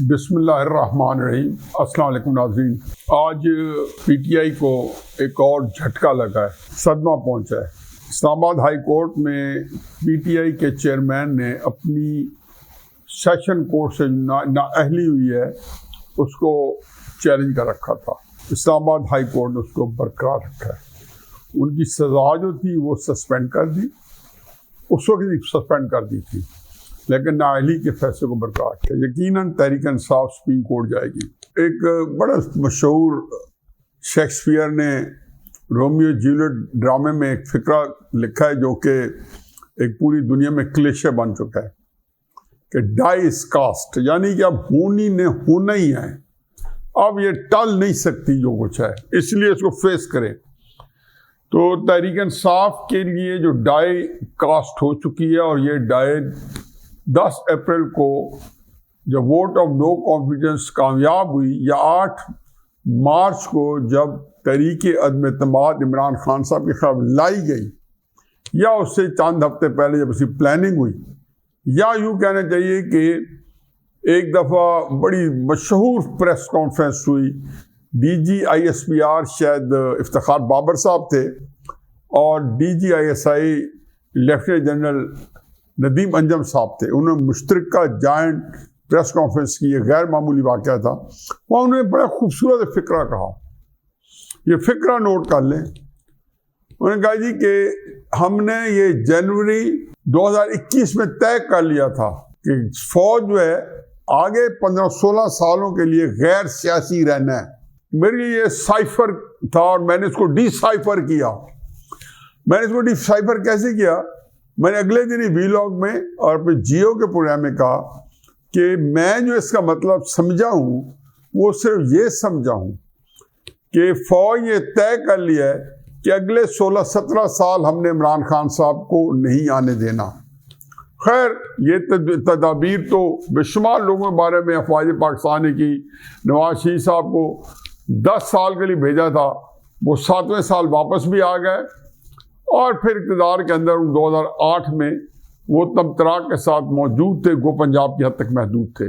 بسم اللہ الرحمن الرحیم۔ السلام علیکم ناظرین۔ آج پی ٹی آئی کو ایک اور جھٹکا لگا ہے، صدمہ پہنچا ہے۔ اسلام آباد ہائی کورٹ میں پی ٹی آئی کے چیئرمین نے اپنی سیشن کورٹ سے نااہلی ہوئی ہے اس کو چیلنج کر رکھا تھا۔ اسلام آباد ہائی کورٹ نے اس کو برقرار رکھا ہے۔ ان کی سزا جو تھی وہ سسپینڈ کر دی، اس وقت ہی سسپینڈ کر دی تھی، لیکن نااہلی کے فیصلے کو برقرار کیا۔ یقیناً تحریک انصاف سپریم کورٹ جائے گی۔ ایک بڑا مشہور شیکسپیئر نے رومیو جولیٹ ڈرامے میں ایک فقرہ لکھا ہے جو کہ ایک پوری دنیا میں کلیشے بن چکا ہے کہ ڈائی از کاسٹ، یعنی کہ اب ہونا ہی ہے، اب یہ ٹل نہیں سکتی جو کچھ ہے، اس لیے اس کو فیس کریں۔ تو تحریک انصاف کے لیے جو ڈائی کاسٹ ہو چکی ہے، اور یہ ڈائی 10 اپریل کو جب ووٹ آف نو کانفیڈنس کامیاب ہوئی، یا 8 مارچ کو جب تحریک عدم اعتماد عمران خان صاحب کے خلاف لائی گئی، یا اس سے چند ہفتے پہلے جب اس کی پلاننگ ہوئی، یا یوں کہنا چاہیے کہ ایک دفعہ بڑی مشہور پریس کانفرنس ہوئی، D G I S P R شاید افتخار بابر صاحب تھے، اور D G I S I lieutenant general Nadeem Anjum Sahab تھے۔ انہوں نے مشترکہ جوائنٹ پریس کانفرنس کی، یہ غیر معمولی واقعہ تھا۔ وہاں انہوں نے بڑا خوبصورت فقرہ کہا، یہ فقرہ نوٹ کر لیں۔ انہوں نے کہا جی کہ ہم نے یہ جنوری 2021 میں طے کر لیا تھا کہ فوج جو ہے آگے 15-16 سالوں کے لیے غیر سیاسی رہنا ہے۔ میرے لیے یہ سائفر تھا، اور میں نے اس کو ڈی سائفر کیا۔ میں نے اس کو ڈی سائفر کیسے کیا؟ میں نے اگلے دن ہی ویلاگ میں اور پھر جیو کے پروگرام میں کہا کہ میں جو اس کا مطلب سمجھا ہوں وہ صرف یہ سمجھا ہوں کہ فوج یہ طے کر لیا ہے کہ اگلے 16-17 سال ہم نے عمران خان صاحب کو نہیں آنے دینا۔ خیر، یہ تدابیر تو بے شمار لوگوں کے بارے میں افواج پاکستان نے کی۔ نواز شریف صاحب کو 10 سال کے لیے بھیجا تھا، وہ 7ویں سال واپس بھی آ گئے، اور پھر اقتدار کے اندر 2008 میں وہ تمطراق کے ساتھ موجود تھے، گو پنجاب کی حد تک محدود تھے۔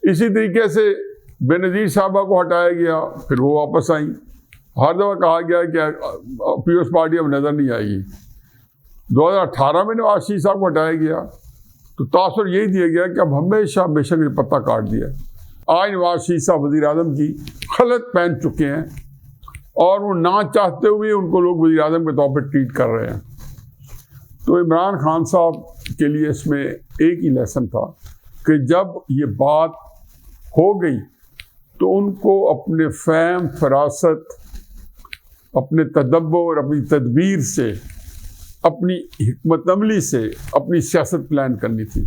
اسی طریقے سے بے نظیر صاحبہ کو ہٹایا گیا، پھر وہ واپس آئیں۔ ہر دفعہ کہا گیا کہ پیپلز پارٹی اب نظر نہیں آئے گی۔ 2018 میں نواز شریف صاحب کو ہٹایا گیا، تو تاثر یہی دیا گیا کہ اب ہمیشہ بے شک یہ پتہ کاٹ دیا۔ آج نواز شریف صاحب وزیر اعظم کی خلط پہن چکے ہیں، اور وہ نہ چاہتے ہوئے ان کو لوگ وزیر اعظم کے طور پہ ٹریٹ کر رہے ہیں۔ تو عمران خان صاحب کے لیے اس میں ایک ہی لیسن تھا کہ جب یہ بات ہو گئی تو ان کو اپنے فہم، فراست، اپنے تدبر، اپنی تدبیر سے، اپنی حکمت عملی سے اپنی سیاست پلان کرنی تھی۔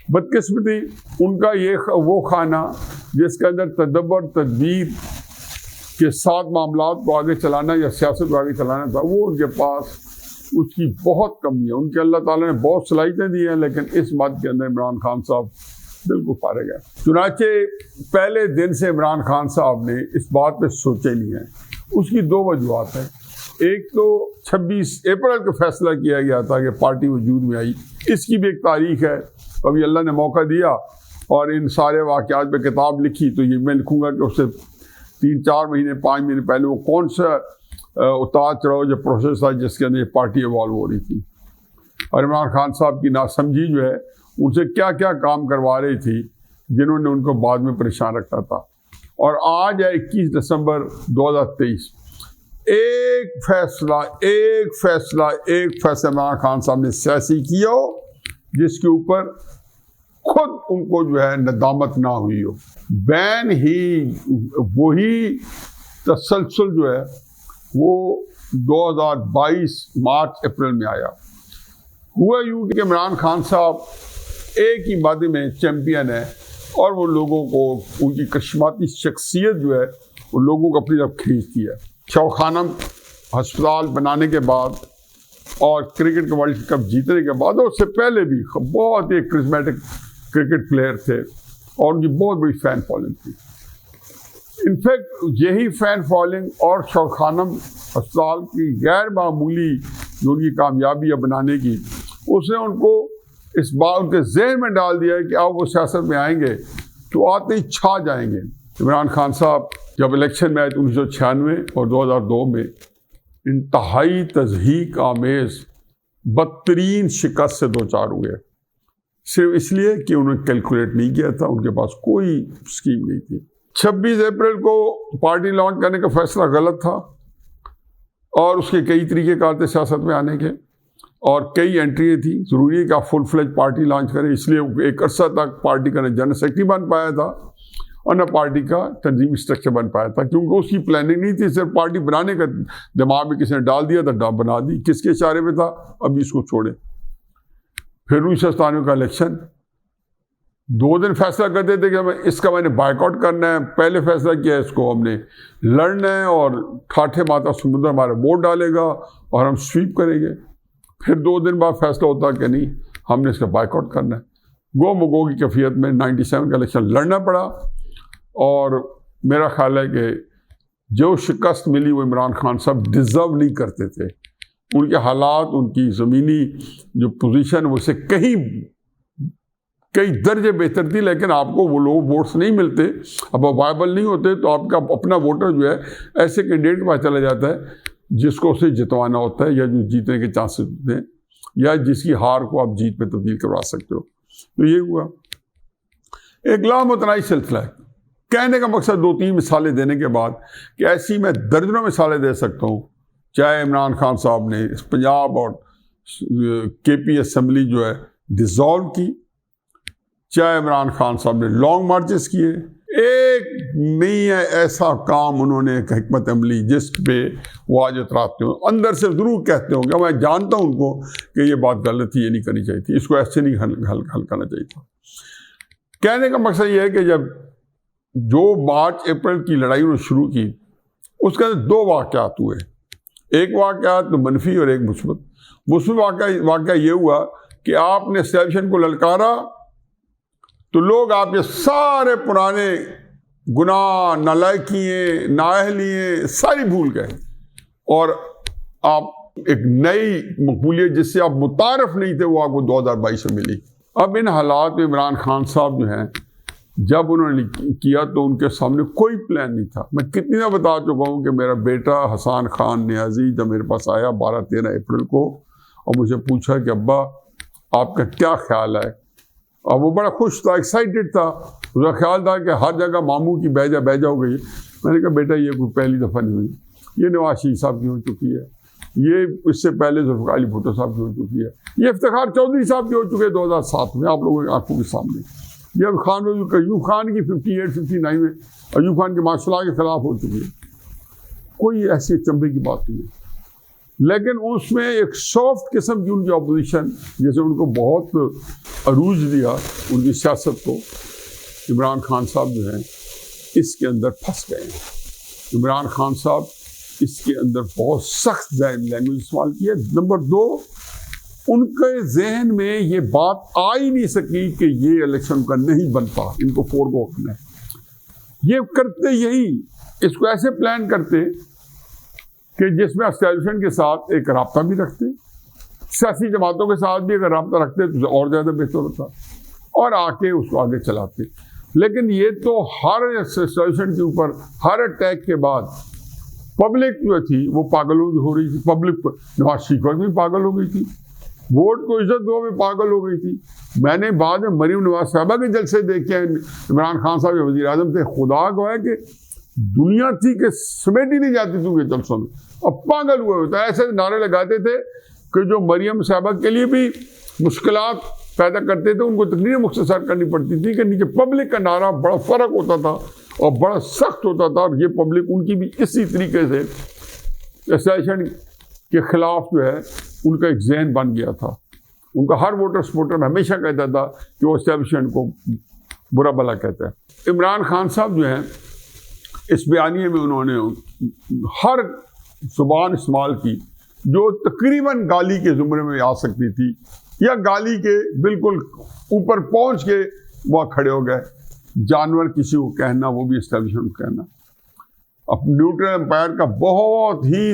بدقسمتی ان کا یہ وہ کھانا جس کے اندر تدبر، تدبیر کے ساتھ معاملات کو آگے چلانا یا سیاست کو آگے چلانا تھا، وہ ان کے پاس اس کی بہت کمی ہے۔ ان کے اللہ تعالیٰ نے بہت صلاحیتیں دی ہیں، لیکن اس بات کے اندر عمران خان صاحب بالکل فارغ ہے۔ چنانچہ پہلے دن سے عمران خان صاحب نے اس بات پہ سوچے نہیں ہے۔ اس کی 2 وجوہات ہیں۔ ایک تو 26 اپریل کو فیصلہ کیا گیا تھا کہ پارٹی وجود میں آئی، اس کی بھی ایک تاریخ ہے۔ ابھی اللہ نے موقع دیا اور ان سارے واقعات پہ کتاب لکھی، تو یہ میں لکھوں گا کہ اس سے 3-4 مہینے 5 مہینے پہلے وہ کون سا اتار چڑھاؤ جو پروسیس تھا جس کے اندر یہ پارٹی ایوالو ہو رہی تھی، اور عمران خان صاحب کی ناسمجھی جو ہے ان سے کیا کیا کام کروا رہی تھی جنہوں نے ان کو بعد میں پریشان رکھا تھا۔ اور آج ہے 21 دسمبر 2023، ایک فیصلہ عمران خان صاحب نے سیاسی کیا ہو جس کے اوپر خود ان کو جو ہے ندامت نہ ہوئی ہو۔ بین ہی وہی تسلسل جو ہے وہ 2022 مارچ اپریل میں آیا۔ ہوا یوں کہ عمران خان صاحب ایک ہی مادے میں چیمپئن ہے، اور وہ لوگوں کو ان کی کرشماتی شخصیت جو ہے وہ لوگوں کو اپنی طرف کھینچتی ہے۔ شوق خانم ہسپتال بنانے کے بعد اور کرکٹ کے ورلڈ کپ جیتنے کے بعد، اور اس سے پہلے بھی بہت ہی کرزمیٹک کرکٹ پلیئر تھے، اور ان کی بہت بڑی فین فالوئنگ تھی۔ انفیکٹ یہی فین فالوئنگ اور شوق خانم ہسپتال کی غیر معمولی جو ان کی کامیابی ہے بنانے کی، اس نے ان کو اس بات ان کے ذہن میں ڈال دیا ہے کہ اب وہ سیاست میں آئیں گے تو آتے ہی چھا جائیں گے۔ عمران خان صاحب جب الیکشن میں آئے 1996 اور 2002 میں انتہائی تضحیک آمیز بدترین شکست سے دوچار ہوئے، صرف اس لیے کہ انہوں نے کیلکولیٹ نہیں کیا تھا، ان کے پاس کوئی اسکیم نہیں تھی۔ 26 اپریل کو پارٹی لانچ کرنے کا فیصلہ غلط تھا اور اس کے کئی طریقے کار تھے سیاست میں آنے کے، اور کئی انٹریاں تھیں۔ ضروری ہے کہ آپ فل فلیج پارٹی لانچ کریں، اس لیے ایک عرصہ تک پارٹی کا نہ جنرل سیکرٹری بن پایا تھا اور نہ پارٹی کا تنظیمی اسٹرکچر بن پایا تھا، کیونکہ اس کی پلاننگ نہیں تھی، صرف پارٹی بنانے کا دماغ میں کسی نے ڈال دیا تھا، بنا دی۔ کس کے اشارے پہ تھا؟ ابھی اس کو چھوڑیں۔ پھر 1997 کا الیکشن، 2 دن فیصلہ کرتے تھے کہ اس کا میں نے بائیک آؤٹ کرنا ہے، پہلے فیصلہ کیا اس کو ہم نے لڑنا ہے اور ٹھاٹھے ماتا سمندر ہمارا ووٹ ڈالے گا اور ہم سویپ کریں گے۔ پھر 2 دن بعد فیصلہ ہوتا کہ نہیں، ہم نے اس کا بائیک آؤٹ کرنا ہے۔ گو مگو کی کیفیت میں 97 کا الیکشن لڑنا پڑا، اور میرا خیال ہے کہ جو شکست ملی وہ عمران خان صاحب ڈیزرو نہیں کرتے تھے۔ ان کے حالات، ان کی زمینی جو پوزیشن وہ سے کئی درجے بہتر تھی، لیکن آپ کو وہ لوگ ووٹس نہیں ملتے، اب وہ وائبل نہیں ہوتے، تو آپ کا اپنا ووٹر جو ہے ایسے کینڈیڈیٹ کے پاس چلا جاتا ہے جس کو اسے جتوانا ہوتا ہے یا جو جیتنے کے چانسز ہوتے ہیں یا جس کی ہار کو آپ جیت میں تبدیل کروا سکتے ہو۔ تو یہ ہوا ایک لامتناہی سلسلہ ہے۔ کہنے کا مقصد 2-3 مثالیں دینے کے بعد کہ ایسی میں درجنوں مثالیں دے سکتا ہوں، چاہے عمران خان صاحب نے پنجاب اور کے پی اسمبلی جو ہے ڈیزالو کی، چاہے عمران خان صاحب نے لانگ مارچز کیے، ایک نہیں ہے ایسا کام انہوں نے ایک حکمت عملی جس پہ وہ آج اتراتے ہوں، اندر سے ضرور کہتے ہوں کہ میں جانتا ہوں ان کو کہ یہ بات غلط تھی، یہ نہیں کرنی چاہیے تھی، اس کو ایسے نہیں حل کرنا چاہیے تھا۔ کہنے کا مقصد یہ ہے کہ جب جو مارچ اپریل کی لڑائی انہوں نے شروع کی، اس کے اندر 2 واقعات ہوئے، ایک واقعات منفی اور ایک مثبت واقعہ یہ ہوا کہ آپ نے اسٹیبلشمنٹ کو للکارا تو لوگ آپ کے سارے پرانے گناہ، نالائکیاں، نااہلیاں ساری بھول گئے، اور آپ ایک نئی مقبولیت جس سے آپ متعارف نہیں تھے وہ آپ کو 2022 میں ملی۔ اب ان حالات میں عمران خان صاحب جو ہیں جب انہوں نے کیا تو ان کے سامنے کوئی پلان نہیں تھا۔ میں کتنی دفعہ بتا چکا ہوں کہ میرا بیٹا حسان خان نیازی جب میرے پاس آیا 12-13 اپریل کو اور مجھے پوچھا کہ ابا آپ کا کیا خیال ہے، اور وہ بڑا خوش تھا، ایکسائٹڈ تھا، اس کا خیال تھا کہ ہر جگہ ماموں کی بیجا ہو گئی۔ میں نے کہا بیٹا یہ کوئی پہلی دفعہ نہیں ہوئی، یہ نواز شریف صاحب کی ہو چکی ہے، یہ اس سے پہلے ذوالفقار علی بھٹو صاحب کی ہو چکی ہے، یہ افتخار چودھری صاحب کی ہو چکے 2007 میں آپ لوگوں کی آنکھوں کے سامنے، یہ ایوب خان کی 58-59 میں ایوب خان کے ماشاء اللہ کے خلاف ہو چکی ہے۔ کوئی ایسی چمبے کی بات نہیں ہے، لیکن اس میں ایک سافٹ قسم کی ان کی اپوزیشن جیسے ان کو بہت عروج دیا ان کی سیاست کو، عمران خان صاحب جو ہیں اس کے اندر پھنس گئے ہیں۔ عمران خان صاحب اس کے اندر بہت سخت لینگویج استعمال کی ہے۔ نمبر 2، ان کے ذہن میں یہ بات آ ہی نہیں سکی کہ یہ الیکشن کا نہیں بنتا، ان کو فورگو کرنا ہے۔ یہ کرتے یہی، اس کو ایسے پلان کرتے کہ جس میں اسٹیبلشمنٹ کے ساتھ ایک رابطہ بھی رکھتے، سیاسی جماعتوں کے ساتھ بھی اگر رابطہ رکھتے تو اور زیادہ بہتر ہوتا، اور آ کے اس کو آگے چلاتے۔ لیکن یہ تو ہر اسٹیبلشمنٹ کے اوپر ہر اٹیک کے بعد پبلک جو تھی وہ پاگل ہو رہی تھی، پبلک نواز شریف پر بھی پاگل ہو گئی تھی، ووٹ کو عزت دو میں پاگل ہو گئی تھی۔ میں نے بعد میں مریم نواز صاحبہ کے جلسے دیکھے، عمران خان صاحب کے وزیر اعظم تھے، خدا کو ہے کہ دنیا تھی کہ سمیٹی نہیں جاتی تھی ان کے جلسوں میں، اب پاگل ہوئے ہوتا ہے، ایسے نعرے لگاتے تھے کہ جو مریم صاحبہ کے لیے بھی مشکلات پیدا کرتے تھے، ان کو تقریر مختصر کرنی پڑتی تھی کہ نیچے پبلک کا نعرہ بڑا فرق ہوتا تھا اور بڑا سخت ہوتا تھا، اور یہ پبلک ان کی بھی اسی طریقے سے اسٹیبلشمنٹ کے خلاف جو ہے ان کا ایک ذہن بن گیا تھا۔ ان کا ہر ووٹر سپورٹر ہمیشہ کہتا تھا کہ وہ اسٹیبلشمنٹ کو برا بھلا کہتا ہے۔ عمران خان صاحب جو ہیں اس بیانیے میں انہوں نے ہر زبان استعمال کی جو تقریباً گالی کے زمرے میں آ سکتی تھی، یا گالی کے بالکل اوپر پہنچ کے وہاں کھڑے ہو گئے۔ جانور کسی کو کہنا، وہ بھی اسٹیبلشمنٹ کہنا۔ اب نیوٹرل امپائر کا بہت ہی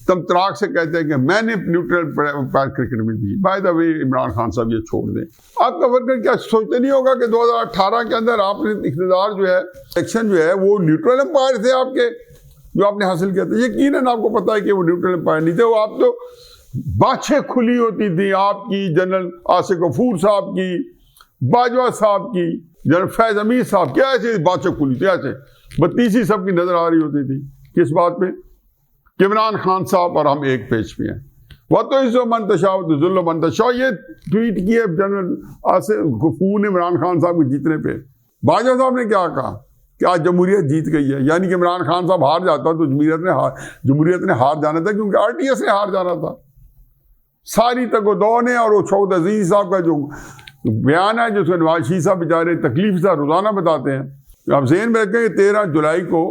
تم تراک سے کہتے ہیں کہ میں نے نیوٹرل امپائر کرکٹ میں دی. بائی دا وے عمران خان صاحب یہ چھوڑ دیں. آپ کا ورکر کیا سوچتے نہیں ہوگا کہ 2018 کے اندر آپ نے اقتدار جو ہے الیکشن جو ہے وہ نیوٹرل امپائر تھے آپ کے جو آپ نے حاصل کیا تھا. یقیناً آپ کو پتا ہے کہ وہ نیوٹرل امپائر نہیں تھے. وہ آپ تو باچھیں کھلی ہوتی تھی آپ کی, جنرل آصف غفور صاحب کی, باجوہ صاحب کی, جنرل فیض امیر صاحب کی, ایسے باچھیں کھلی تھی, ایسے بتیسی سب کی نظر آ رہی ہوتی تھی. کس بات پہ؟ کہ عمران خان صاحب اور ہم ایک پیج پہ ہیں. وہ تو عزو منتشا تو ذل و منتشا, یہ ٹویٹ کیے جنرل آصف غفور نے عمران خان صاحب کے جیتنے پہ. باجوہ صاحب نے کیا کہا کہ آج جمہوریت جیت گئی ہے, یعنی کہ عمران خان صاحب ہار جاتا تو جمہوریت نے ہار جانا تھا, کیونکہ آر ٹی ایس نے ہار جانا تھا. ساری تک و دو نے, اور وہ شوکت عزیز صاحب کا جو بیان ہے, جو اس کو نواز شریف صاحب بیچارے تکلیف سے روزانہ بتاتے ہیں. آپ ذہن میں رکھیں کہ 13 جولائی کو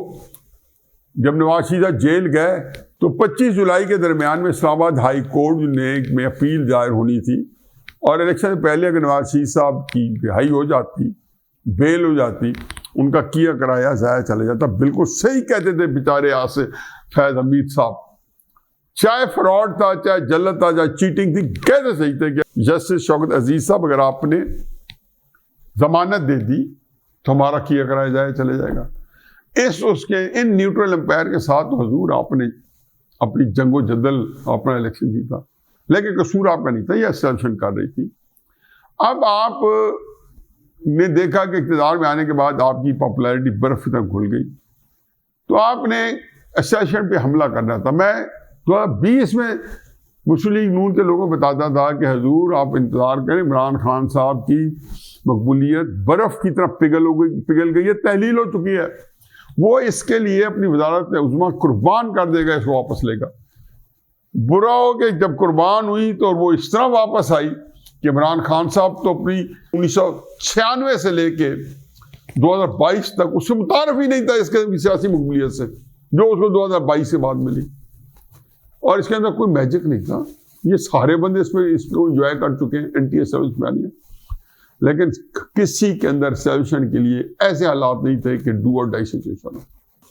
جب نواز شریف صاحب جیل گئے تو 25 جولائی کے درمیان میں اسلام آباد ہائی کورٹ میں اپیل دائر ہونی تھی, اور الیکشن سے پہلے اگر نواز شریف صاحب کی رہائی ہو جاتی, بیل ہو جاتی, ان کا کیا کرایہ ضائع چلا جاتا. بالکل صحیح کہتے تھے بیچارے آصف فیض حمید صاحب, چاہے فراڈ تھا, چاہے جلت تھا, چاہے چیٹنگ تھی, کہتے صحیح تھے کہ جسٹس شوکت عزیز صاحب اگر آپ نے ضمانت دے دی تو ہمارا کیا کرایہ ضائع چلے جائے گا. اس کے ان نیوٹرل امپائر کے ساتھ حضور آپ نے اپنی جنگ و جدل اپنا الیکشن جیتا, لیکن قصور آپ کا نہیں تھا, یہ سلیکشن کر رہی تھی. اب آپ نے دیکھا کہ اقتدار میں آنے کے بعد آپ کی پاپولیرٹی برف کی طرح گھل گئی, تو آپ نے اسیشن پہ حملہ کرنا تھا. میں 2020 میں مسلم لیگ نون کے لوگوں کو بتاتا تھا کہ حضور آپ انتظار کریں, عمران خان صاحب کی مقبولیت برف کی طرح پگھل گئی ہے, تحلیل ہو چکی ہے. وہ اس کے لیے اپنی وزارت عظمیٰ قربان کر دے گا, اس کو واپس لے گا. برا ہو کہ جب قربان ہوئی تو وہ اس طرح واپس آئی کہ عمران خان صاحب تو اپنی 1996 سے لے کے 2022 تک اس سے متعارف ہی نہیں تھا اس کے سیاسی مقبولیت سے, جو اس کو 2022 سے بعد ملی. اور اس کے اندر کوئی میجک نہیں تھا, یہ سارے بندے اس کو انجوائے کر چکے ہیں, اینٹی اسٹیبلشمنٹ بیانیاں. لیکن کسی کے اندر اسٹیبلشمنٹ کے لیے ایسے حالات نہیں تھے کہ ڈو اور ڈائی سچویشن ہو.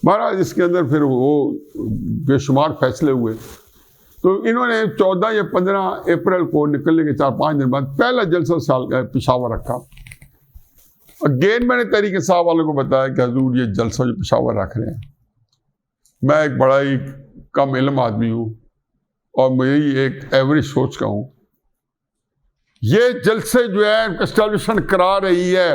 مہاراج اس کے اندر پھر وہ بے شمار فیصلے ہوئے. تو انہوں نے 14 یا 15 اپریل کو نکلنے کے 4-5 دن بعد پہلا جلسہ سال کا پشاور رکھا. اگین میں نے تحریک انصاف والوں کو بتایا کہ حضور یہ جلسہ جو پشاور رکھ رہے ہیں, میں ایک بڑا ہی کم علم آدمی ہوں اور میری ایک ایوریج سوچ کا ہوں. یہ جلسے جو ہے اسٹیبلشمنٹ کرا رہی ہے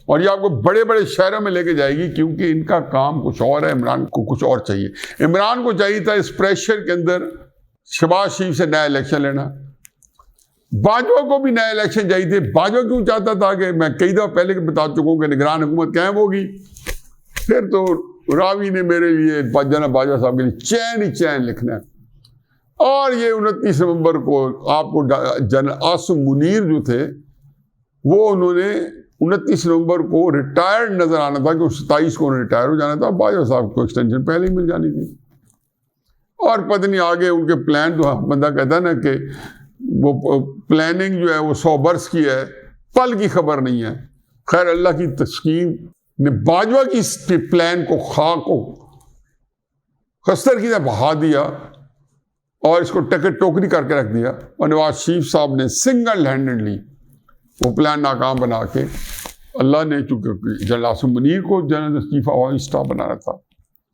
اور یہ آپ کو بڑے بڑے شہروں میں لے کے جائے گی, کیونکہ ان کا کام کچھ اور ہے, عمران کو کچھ اور چاہیے. عمران کو چاہیے تھا اس پریشر کے اندر شہباز شریف سے نیا الیکشن لینا. باجوہ کو بھی نیا الیکشن چاہیے تھے. باجوہ کیوں چاہتا تھا کہ میں کئی دفعہ پہلے بتا چکا ہوں کہ نگران حکومت قائم ہوگی. پھر تو راوی نے میرے لیے جناب باجوہ صاحب کے لیے چین ہی چین لکھنا ہے. اور یہ 29 نومبر کو آپ کو جنرل عاصم منیر جو تھے وہ انہوں نے 29 نومبر کو ریٹائرڈ نظر آنا تھا, کہ 27 کو انہیں ریٹائر ہو جانا تھا. باجوہ صاحب کو ایکسٹینشن پہلے ہی مل جانی تھی. اور پتہ نہیں آگے ان کے پلان, تو بندہ کہتا ہے نا کہ وہ پلاننگ جو ہے وہ 100 برس کی ہے, پل کی خبر نہیں ہے. خیر اللہ کی تشکیل نے باجوہ کی پلان کو خاک کو خستر کی طرح بہا دیا اور اس کو ٹکٹ ٹوکری کر کے رکھ دیا. اور نواز شریف صاحب نے سنگل ہینڈڈلی وہ پلان ناکام بنا کے, اللہ نے چونکہ جنرل عاصم منیر کو جنرل چیف آف اسٹاف بنانا تھا,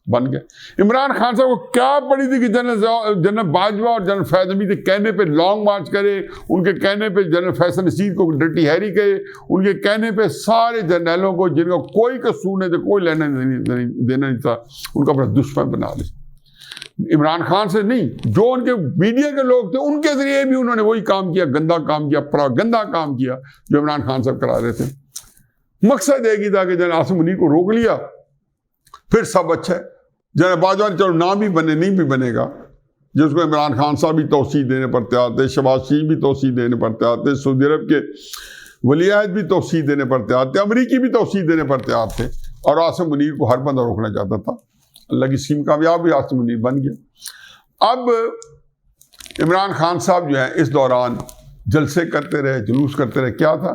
بن گیا. عمران خان صاحب کو کیا پڑی تھی کہ جنرل باجوہ اور جنرل فیض حمید کے کہنے پہ لانگ مارچ کرے, ان کے کہنے پہ جنرل فیصل نصیر کو ڈرٹی ہیری کہے, ان کے کہنے پہ سارے جرنیلوں کو جن کا کوئی قصور نہیں تھا, کوئی لینا دینا نہیں تھا, ان کا اپنا دشمن بنا لے. عمران خان سے نہیں, جو ان کے میڈیا کے لوگ تھے ان کے ذریعے بھی انہوں نے وہی کام کیا, گندا کام کیا, گندا کام کیا جو عمران خان صاحب کرا رہے تھے. مقصد ایک ہی تھا کہ جنرل عاصم منیر کو روک لیا, پھر سب اچھا ہے. جنرل باجوہ چلو نام بھی بنے, نہیں بھی بنے گا, جس کو عمران خان صاحب بھی توسیع دینے پر تیار تھے, شہباز شریف بھی توسیع دینے پر تیار تھے, سعودی عرب کے ولی عہد بھی توسیع دینے پر تیار تھے, امریکی بھی توسیع دینے پر تیار تھے, اور عاصم منیر کو ہر بندہ روکنا چاہتا تھا. اللہ کی اسکیم کامیاب بھی, عاصم منیر بن گیا. اب عمران خان صاحب جو ہیں اس دوران جلسے کرتے رہے, جلوس کرتے رہے. کیا تھا,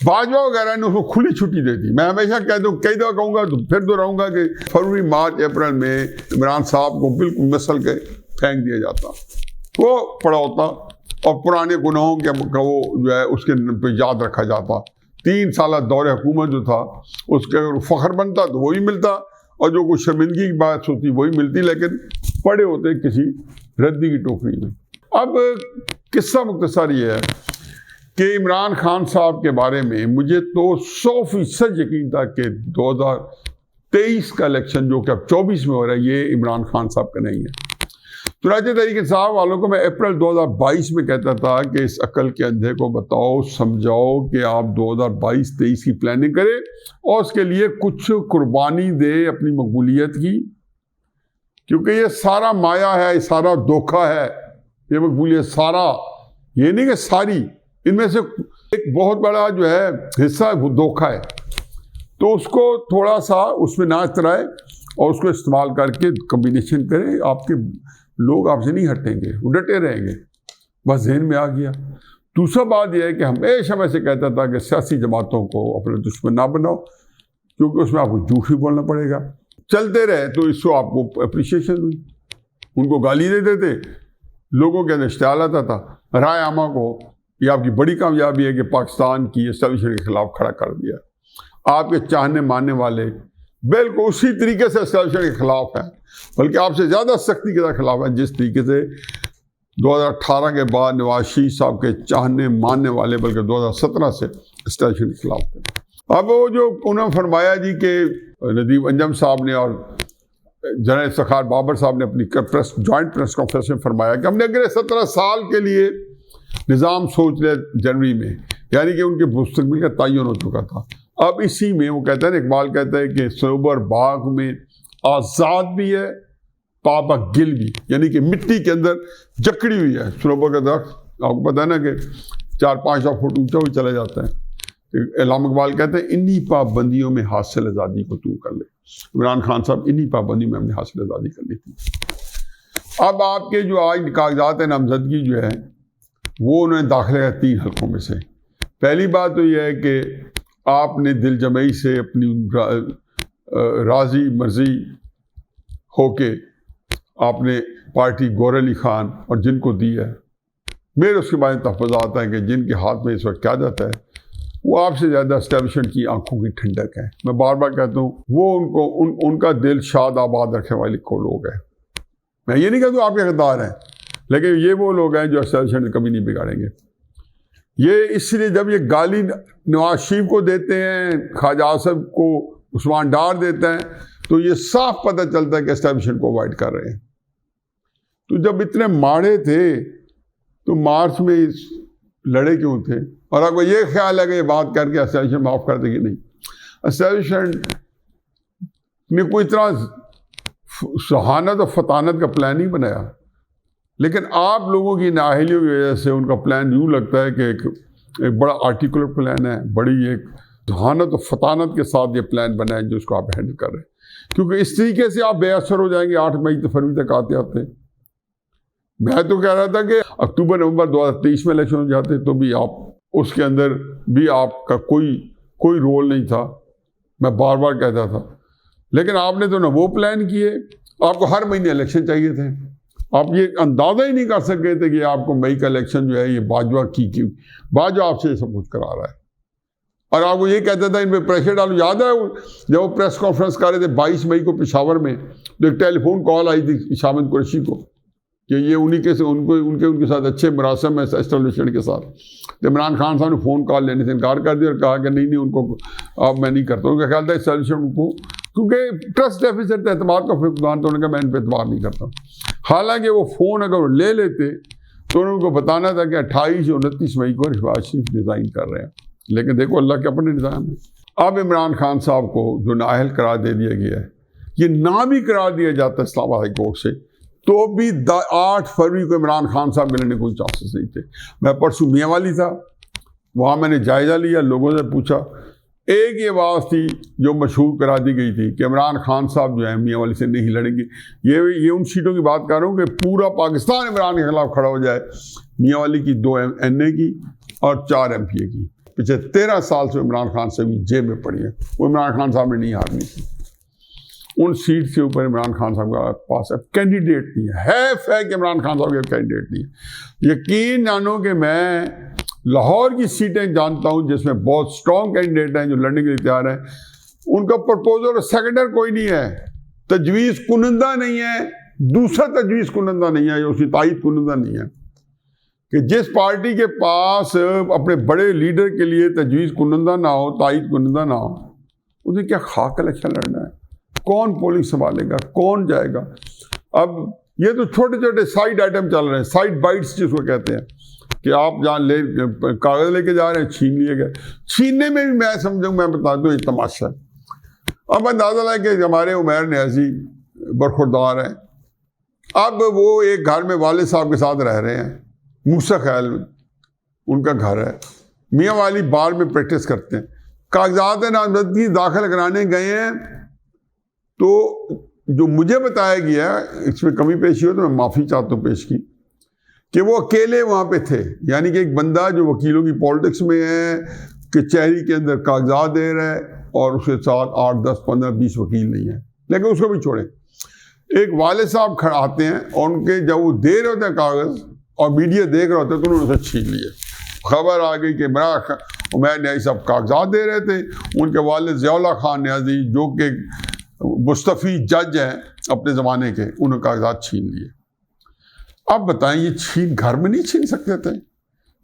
باجوہ وغیرہ نے اس کو کھلی چھٹی دے دی. میں ہمیشہ کہتا ہوں, کئی دفعہ کہوں گا تو پھر دہراؤں گا کہ فروری مارچ اپریل میں عمران صاحب کو بالکل مسل کے پھینک دیا جاتا، وہ پڑا ہوتا اور پرانے گناہوں کا وہ جو ہے اس کے پہ یاد رکھا جاتا. 3 سالہ دور حکومت جو تھا اس کے اگر فخر بنتا تو وہی ملتا، اور جو کوئی شرمندگی کی بات ہوتی وہی ملتی، لیکن پڑے ہوتے کسی ردی کی ٹوکری میں. اب قصہ مختصر یہ ہے کہ عمران خان صاحب کے بارے میں مجھے تو 100% یقین تھا کہ 2023 کا الیکشن جو کہ اب 24 میں ہو رہا ہے یہ عمران خان صاحب کا نہیں ہے. چنانچہ تحریک انصاف والوں کو میں اپریل 2022 میں کہتا تھا کہ اس عقل کے اندھے کو بتاؤ، سمجھاؤ کہ آپ 2022-23 کی پلاننگ کریں اور اس کے لیے کچھ قربانی دے اپنی مقبولیت کی، کیونکہ یہ سارا مایا ہے، یہ سارا دھوکہ ہے، یہ مقبولیت سارا، یہ نہیں کہ ساری، ان میں سے ایک بہت بڑا جو ہے حصہ وہ دھوکہ ہے. تو اس کو تھوڑا سا اس میں نہ اترائے اور اس کو استعمال کر کے کمبینیشن کریں. آپ کے لوگ آپ سے نہیں ہٹیں گے، وہ ڈٹے رہیں گے. بس ذہن میں آ گیا. دوسرا بات یہ ہے کہ ہمیشہ میں سے کہتا تھا کہ سیاسی جماعتوں کو اپنے دشمن نہ بناؤ، کیونکہ اس میں آپ کو جھوٹ ہی بولنا پڑے گا. چلتے رہے تو اس کو آپ کو اپریشیشن ہوئی، ان کو گالی دیتے تھے، لوگوں کے اندر اشتعال آتا تھا. رائے عامہ کو یہ آپ کی بڑی کامیابی ہے کہ پاکستان کی اسٹیبلشمنٹ کے خلاف کھڑا کر دیا. آپ کے چاہنے ماننے والے بالکل اسی طریقے سے اسٹیبلشمنٹ کے خلاف ہیں، بلکہ آپ سے زیادہ سختی کے ساتھ خلاف ہیں جس طریقے سے 2018 کے بعد نواز شریف صاحب کے چاہنے ماننے والے بلکہ 2017 سے اسٹیبلشمنٹ کے خلاف تھے. اب وہ جو انہوں نے فرمایا جی کہ ندیم انجم صاحب نے اور جنرل افتخار بابر صاحب نے اپنی جوائنٹ پریس کانفرنس میں فرمایا کہ ہم نے اگلے 17 سال کے لیے نظام سوچ لیا جنوری میں، یعنی کہ ان کے مستقبل کا تعین ہو چکا تھا. اب اسی میں وہ کہتا ہے، اقبال کہتا ہے کہ صنوبر باغ میں آزاد بھی ہے پابا گل بھی، یعنی کہ مٹی کے اندر جکڑی ہوئی ہے. صنوبر کا درخت آپ کو پتہ ہے نا کہ 400-500 فٹ اونچا ہوئی چلا جاتا ہے. علامہ اقبال کہتے ہیں انہی پابندیوں میں حاصل آزادی کو تو کر لے. عمران خان صاحب انہی پابندیوں میں ہم نے حاصل آزادی کر لی تھی. اب آپ کے جو آج کاغذات نامزدگی جو ہے وہ انہوں نے داخلے کا 3 حلقوں میں سے. پہلی بات تو یہ ہے کہ آپ نے دل جمعی سے اپنی راضی مرضی ہو کے آپ نے پارٹی گور علی خان اور جن کو دی ہے، میرے اس کے بارے میں تحفظات ہیں کہ جن کے ہاتھ میں اس وقت کیا جاتا ہے وہ آپ سے زیادہ اسٹیبلشمنٹ کی آنکھوں کی ٹھنڈک ہے. میں بار بار کہتا ہوں وہ ان کا دل شاد آباد رکھنے والے کو لوگ ہیں. میں یہ نہیں کہتا ہوں آپ کے غدار ہیں، لیکن یہ وہ لوگ ہیں جو اسٹیبلشمنٹ کبھی نہیں بگاڑیں گے. یہ اس لیے جب یہ گالی نواز شریف کو دیتے ہیں، خواجہ آصف کو عثمان ڈار دیتے ہیں، تو یہ صاف پتہ چلتا ہے کہ اسٹیبلشمنٹ کو اوائڈ کر رہے ہیں. تو جب اتنے ماڑے تھے تو مارچ میں لڑے کیوں تھے؟ اور آپ کو یہ خیال ہے کہ یہ بات کر کے اسٹیبلشمنٹ معاف کر دے گی؟ نہیں. اسٹیبلشمنٹ نے کوئی اتنا سہانت اور فطانت کا پلان نہیں بنایا، لیکن آپ لوگوں کی نااہلیوں کی وجہ سے ان کا پلان یوں لگتا ہے کہ ایک بڑا آرٹیکولر پلان ہے، بڑی ایک ذہانت و فطانت کے ساتھ یہ پلان بنا ہے جس کو آپ ہینڈل کر رہے ہیں. کیونکہ اس طریقے سے آپ بے اثر ہو جائیں گے 8 مئی تو فروری تک آتے آتے. میں تو کہہ رہا تھا کہ اکتوبر نومبر 2023 میں الیکشن ہو جاتے تو بھی آپ اس کے اندر بھی آپ کا کوئی رول نہیں تھا. میں بار بار کہتا تھا، لیکن آپ نے تو نہ وہ پلان کیے. آپ کو ہر مہینے الیکشن چاہیے تھے. آپ یہ اندازہ ہی نہیں کر سکے تھے کہ آپ کو مئی کا الیکشن جو ہے یہ باجوہ باجوہ آپ سے یہ سب کچھ کرا رہا ہے. اور آپ کو یہ کہتا تھا ان پہ پریشر ڈالو. یاد ہے جب وہ پریس کانفرنس کر رہے تھے 22 مئی کو پشاور میں، تو ایک ٹیلی فون کال آئی تھی شامد قریشی کو کہ یہ انہی کے سے ان کے ساتھ اچھے مراسم ہیں اسٹیبلشمنٹ کے ساتھ. تو عمران خان صاحب نے فون کال لینے سے انکار کر دیا اور کہا کہ نہیں ان کو اب میں نہیں کرتا. ان کا خیال تھا اسٹیبلشمنٹ کو کیونکہ ٹرسٹ ڈیفیسٹ اعتماد کا فقدان، تو انہوں نے کہا میں ان پہ اعتبار نہیں کرتا. حالانکہ وہ فون اگر وہ لے لیتے تو انہوں کو بتانا تھا کہ 28 اور 29 مئی کو شہباز شریف ڈیزائن کر رہے ہیں. لیکن دیکھو اللہ کے اپنے نظام ہے. اب عمران خان صاحب کو جو نااہل قرار دے دیا گیا ہے، یہ نہ بھی قرار دیا جاتا ہے اسلام آباد ہائی کورٹ سے تو بھی 8 فروری کو عمران خان صاحب ملنے کے کوئی چانسز نہیں تھے. میں پرسوں میاں والی تھا، وہاں میں نے جائزہ لیا، لوگوں سے پوچھا. ایک یہ آواز تھی جو مشہور کرا دی گئی تھی کہ عمران خان صاحب جو ہے میاں والی سے نہیں لڑیں گے. یہ ان سیٹوں کی بات کر رہا ہوں کہ پورا پاکستان عمران کے خلاف کھڑا ہو جائے. میاں والی کی 2 NA کی اور 4 MPA کی. پچھلے 13 سال سے عمران خان سے بھی جیب میں پڑی ہے. وہ عمران خان صاحب نے نہیں ہارنی تھی. ان سیٹ سے اوپر عمران خان صاحب کے پاس اب کینڈیڈیٹ نہیں ہے کہ عمران خان صاحب کے کینڈیڈیٹ نہیں ہے. یقین جانو کہ میں لاہور کی سیٹیں جانتا ہوں جس میں بہت اسٹرانگ کینڈیڈیٹ ہیں جو لڑنے کے لیے تیار ہیں. ان کا پرپوزل سیکنڈر کوئی نہیں ہے, تجویز کنندہ نہیں ہے, دوسرا تجویز کنندہ نہیں ہے یا اس کی تائید کنندہ نہیں ہے. کہ جس پارٹی کے پاس اپنے بڑے لیڈر کے لیے تجویز کنندہ نہ ہو, تائید کنندہ نہ ہو, انہیں کیا خاک الیکشن لڑنا ہے؟ کون پولنگ سنبھالے گا, کون جائے گا؟ اب یہ تو چھوٹے چھوٹے سائڈ آئٹم چل رہے ہیں, سائڈ بائٹس جس کو کہتے ہیں, کہ آپ جہاں کاغذ لے کے جا رہے ہیں چھین لیے گئے. چھیننے میں بھی میں سمجھوں, میں بتا دوں یہ تماشا ہے. اب اندازہ لائے کہ ہمارے عمیر نیازی برخوردار ہیں, اب وہ ایک گھر میں والد صاحب کے ساتھ رہ رہے ہیں, موسیٰ خیال میں ان کا گھر ہے, میاں والی بار میں پریکٹس کرتے ہیں, کاغذات نامزدگی داخل کرانے گئے ہیں. تو جو مجھے بتایا گیا, اس میں کمی پیشی ہو تو میں معافی چاہتا ہوں پیش کی, کہ وہ اکیلے وہاں پہ تھے. یعنی کہ ایک بندہ جو وکیلوں کی پالیٹکس میں ہے, کچہری کے اندر کاغذات دے رہا ہے, اور اس کے ساتھ 8, 10, 15, 20 وکیل نہیں ہیں. لیکن اس کو بھی چھوڑیں, ایک والد صاحب کھڑا آتے ہیں اور ان کے جب وہ دے رہے ہوتے ہیں کاغذ اور میڈیا دیکھ رہا ہوتا ہے تو انہوں نے اسے چھین لیے. خبر آ گئی کہ عمیر نیازی صاحب کاغذات دے رہے تھے, ان کے والد ضیاء اللہ خان نیازی جو کہ مستفی جج ہیں اپنے زمانے کے, انہوں نے کاغذات چھین لیے. اب بتائیں یہ چھین گھر میں نہیں چھین سکتے تھے؟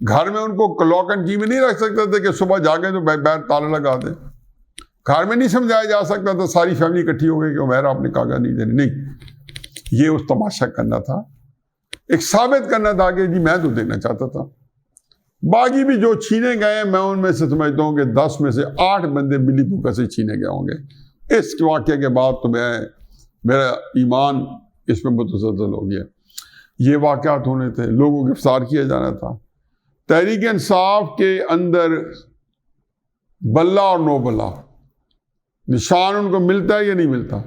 گھر میں ان کو لاک اینڈ کی میں نہیں رکھ سکتے تھے کہ صبح جاگیں تو باہر تالا لگا دیں؟ گھر میں نہیں سمجھایا جا سکتا تھا ساری فیملی اکٹھی ہو گئی کہ عمیر آپ نے کاغذ نہیں دینے؟ نہیں, یہ اس تماشا کرنا تھا, ایک ثابت کرنا تھا کہ جی میں تو دینا چاہتا تھا. باقی بھی جو چھینے گئے میں ان میں سے سمجھتا ہوں کہ 10 میں سے 8 بندے ملی بھوکا سے چھینے گئے ہوں گے. اس واقعے کے بعد تو میرا ایمان اس میں متزلزل ہو گیا. یہ واقعات ہونے تھے, لوگوں کو گرفتار کیا جانا تھا. تحریک انصاف کے اندر بلہ اور نو بلہ نشان ان کو ملتا ہے یا نہیں ملتا؟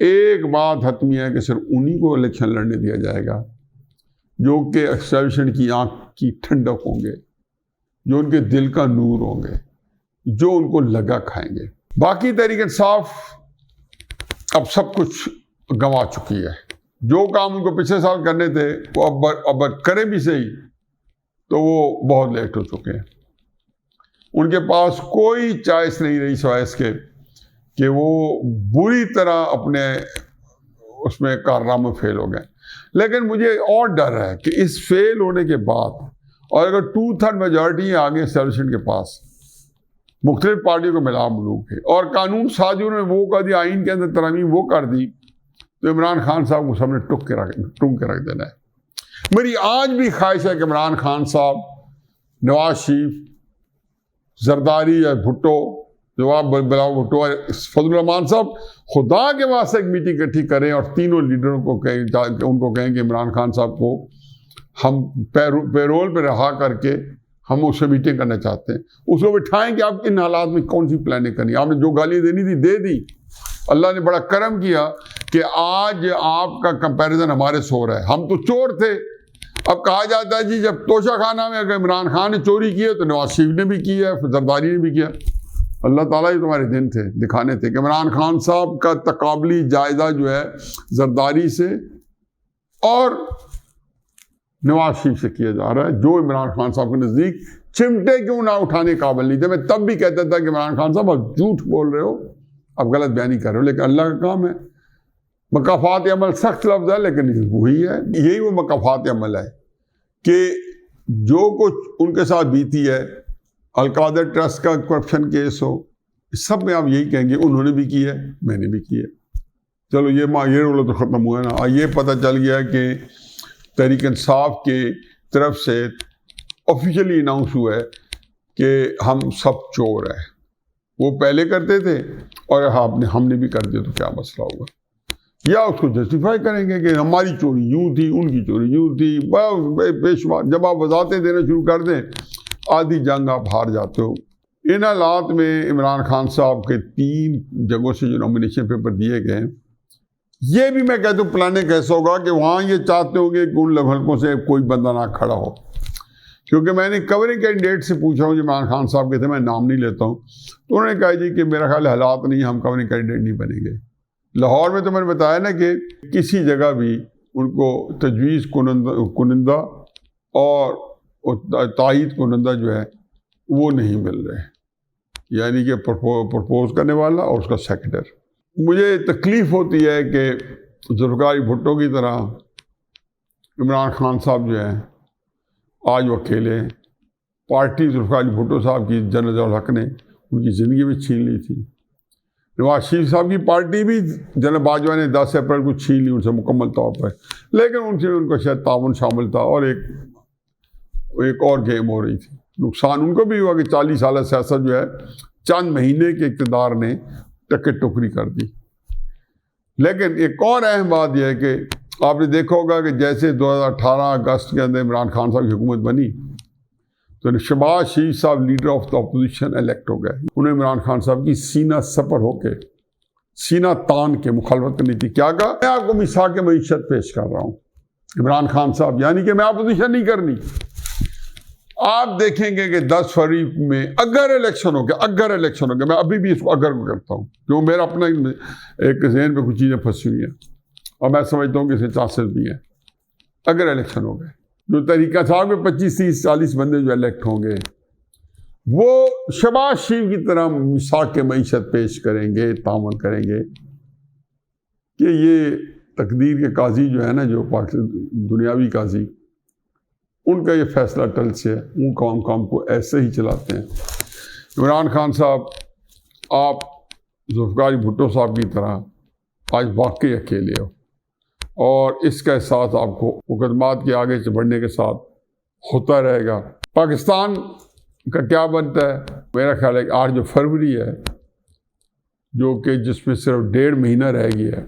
ایک بات حتمی ہے کہ صرف انہی کو الیکشن لڑنے دیا جائے گا جو کہ ایسٹیبلشمنٹ کی آنکھ کی ٹھنڈک ہوں گے, جو ان کے دل کا نور ہوں گے, جو ان کو لگا کھائیں گے. باقی تحریک انصاف اب سب کچھ گنوا چکی ہے. جو کام ان کو پچھلے سال کرنے تھے وہ اب کرے بھی صحیح تو وہ بہت لیٹ ہو چکے ہیں. ان کے پاس کوئی چوائس نہیں رہی سوائے اس کے کہ وہ بری طرح اپنے اس میں کارنامے فیل ہو گئے. لیکن مجھے اور ڈر ہے کہ اس فیل ہونے کے بعد, اور اگر 2/3 میجورٹی آگے اسٹیبلشمنٹ کے پاس مختلف پارٹیوں کو ملا ملو کے, اور قانون سازیوں نے وہ کر دی, آئین کے اندر ترامیم وہ کر دی, تو عمران خان صاحب کو سب نے ٹک کے رکھ دینا ہے. میری آج بھی خواہش ہے کہ عمران خان صاحب, نواز شریف, زرداری یا بھٹو, جواب بلاؤ بھٹو, فضل الرحمان صاحب, خدا کے واسطے ایک میٹنگ اکٹھی کریں اور تینوں لیڈروں کو ان کو کہیں کہ عمران خان صاحب کو ہم پیرول پہ رہا کر کے ہم اس سے میٹنگ کرنا چاہتے ہیں. اس کو بٹھائیں کہ آپ ان حالات میں کون سی پلاننگ کرنی ہے. آپ نے جو گالی دینی تھی دے دی, اللہ نے بڑا کرم کیا کہ آج آپ کا کمپیریزن ہمارے سے ہو رہا ہے. ہم تو چور تھے. اب کہا جاتا ہے جی جب توشہ خانہ میں اگر عمران خان نے چوری کی ہے تو نواز شریف نے بھی کی ہے, زرداری نے بھی کیا. اللہ تعالیٰ ہی تمہارے دن تھے, دکھانے تھے کہ عمران خان صاحب کا تقابلی جائزہ جو ہے زرداری سے اور نواز شریف سے کیا جا رہا ہے, جو عمران خان صاحب کے نزدیک چمٹے کیوں نہ اٹھانے قابل نہیں تھے. میں تب بھی کہتا تھا کہ عمران خان صاحب آپ جھوٹ بول رہے ہو, آپ غلط بیانی کر رہے ہو, لیکن اللہ کا کام ہے. مکافات عمل سخت لفظ ہے لیکن وہی ہے, یہی وہ مکافات عمل ہے کہ جو کچھ ان کے ساتھ بیتی ہے, القادر ٹرسٹ کا کرپشن کیس ہو, سب میں آپ یہی کہیں گے انہوں نے بھی کی ہے, میں نے بھی کی ہے. چلو یہ رولہ تو ختم ہوا ہے نا. یہ پتہ چل گیا کہ تحریک انصاف کے طرف سے آفیشلی اناؤنس ہوا ہے کہ ہم سب چور ہیں. وہ پہلے کرتے تھے اور ہم نے بھی کر دیا تو کیا مسئلہ ہوگا, یا اس کو جسٹیفائی کریں گے کہ ہماری چوری یوں تھی, ان کی چوری یوں تھی. بے شمار جب آپ وضاحتیں دینا شروع کر دیں آدھی جنگ آپ ہار جاتے ہو. ان حالات میں عمران خان صاحب کے 3 جگہوں سے جو نامینیشن پیپر دیے گئے ہیں, یہ بھی میں کہتا ہوں پلاننگ کیسا ہوگا کہ وہاں یہ چاہتے ہوں گے کہ ان حلقوں سے کوئی بندہ نہ کھڑا ہو. کیونکہ میں نے کورنگ کینڈیڈیٹ سے پوچھا ہوں, جو عمران خان صاحب کے تھے, میں نام نہیں لیتا ہوں, تو انہوں نے کہا جی کہ میرا خیال حالات نہیں, ہم کورنگ کینڈیڈیٹ نہیں بنیں گے. لاہور میں تو میں نے بتایا نا کہ کسی جگہ بھی ان کو تجویز کنندہ اور تائید کنندہ جو ہے وہ نہیں مل رہے، یعنی کہ پرپوز کرنے والا اور اس کا سیکٹر۔ مجھے تکلیف ہوتی ہے کہ ذوالفقار بھٹو کی طرح عمران خان صاحب جو ہیں آج وہ اکیلے ہیں۔ پارٹی ذوالفقار بھٹو صاحب کی جنرل ضیاء الحق نے ان کی زندگی میں چھین لی تھی۔ نواز شریف صاحب کی پارٹی بھی جنرل باجوہ نے 10 اپریل کو چھین لی ان سے مکمل طور پر، لیکن ان سے ان کا شاید تعاون شامل تھا اور ایک اور گیم ہو رہی تھی۔ نقصان ان کو بھی ہوا کہ 40 سالہ سیاست جو ہے چند مہینے کے اقتدار نے ٹکر ٹوکری کر دی۔ لیکن ایک اور اہم بات یہ ہے کہ آپ نے دیکھا ہوگا کہ جیسے 2018 اگست کے اندر عمران خان صاحب کی حکومت بنی تو Shahbaz Sharif Sahab leader of the opposition elect ہو گئے۔ انہیں عمران خان صاحب کی سینہ سپر ہو کے سینہ تان کے مخالفت کرنی تھی۔ کیا کہا؟ میں آپ کو میثاق معیشت پیش کر رہا ہوں عمران خان صاحب، یعنی کہ میں اپوزیشن نہیں کرنی۔ آپ دیکھیں گے کہ 10 فروری میں اگر الیکشن ہو گیا، میں ابھی بھی اس کو اگر کو کرتا ہوں کیونکہ میرا اپنا ایک ذہن پہ کچھ چیزیں پھنسی ہوئی ہیں اور میں سمجھتا ہوں کہ اسے چانسز بھی ہیں۔ اگر الیکشن ہو گئے جو طریقہ صاحب کے 25 30 40 بندے جو الیکٹ ہوں گے وہ شہباز شریف کی طرح میثاق معیشت پیش کریں گے، تعامل کریں گے کہ یہ تقدیر کے قاضی جو ہے نا، جو دنیاوی قاضی، ان کا یہ فیصلہ ٹل سے ہے، ان کام کو ایسے ہی چلاتے ہیں۔ عمران خان صاحب، آپ ذوالفقار بھٹو صاحب کی طرح آج واقعی اکیلے ہو اور اس کا احساس آپ کو مقدمات کے آگے سے بڑھنے کے ساتھ ہوتا رہے گا۔ پاکستان کا کیا بنتا ہے؟ میرا خیال ہے کہ 8 جو فروری ہے، جو کہ جس میں صرف 1.5 مہینہ رہ گیا ہے،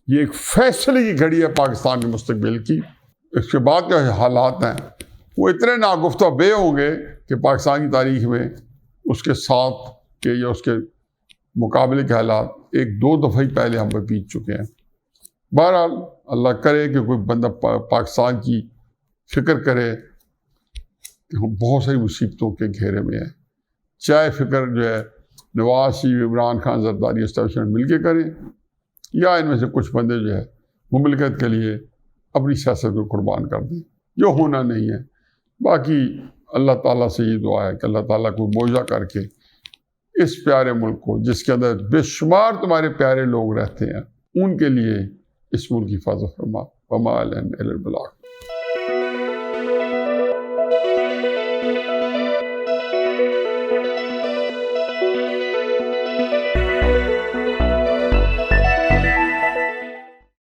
یہ ایک فیصلے کی گھڑی ہے پاکستان کے مستقبل کی۔ اس کے بعد کے حالات ہیں وہ اتنے ناگفتہ بے ہوں گے کہ پاکستان کی تاریخ میں اس کے ساتھ کے یا اس کے مقابلے کے حالات 1-2 دفعہ ہی پہلے ہم پہ بیت چکے ہیں۔ بہرحال اللہ کرے کہ کوئی بندہ پاکستان کی فکر کرے کہ ہم بہت ساری مصیبتوں کے گھیرے میں ہیں، چاہے فکر جو ہے نواز شریف، عمران خان، زرداری اسٹیبلشمنٹ مل کے کریں یا ان میں سے کچھ بندے جو ہے مملکت کے لیے اپنی سیاست کو قربان کر دیں، جو ہونا نہیں ہے۔ باقی اللہ تعالیٰ سے یہ دعا ہے کہ اللہ تعالیٰ کو معجزہ کر کے اس پیارے ملک کو، جس کے اندر بے شمار تمہارے پیارے لوگ رہتے ہیں، ان کے لیے اس ملک کی حفاظت فرما۔ وما علینا الا البلاغ۔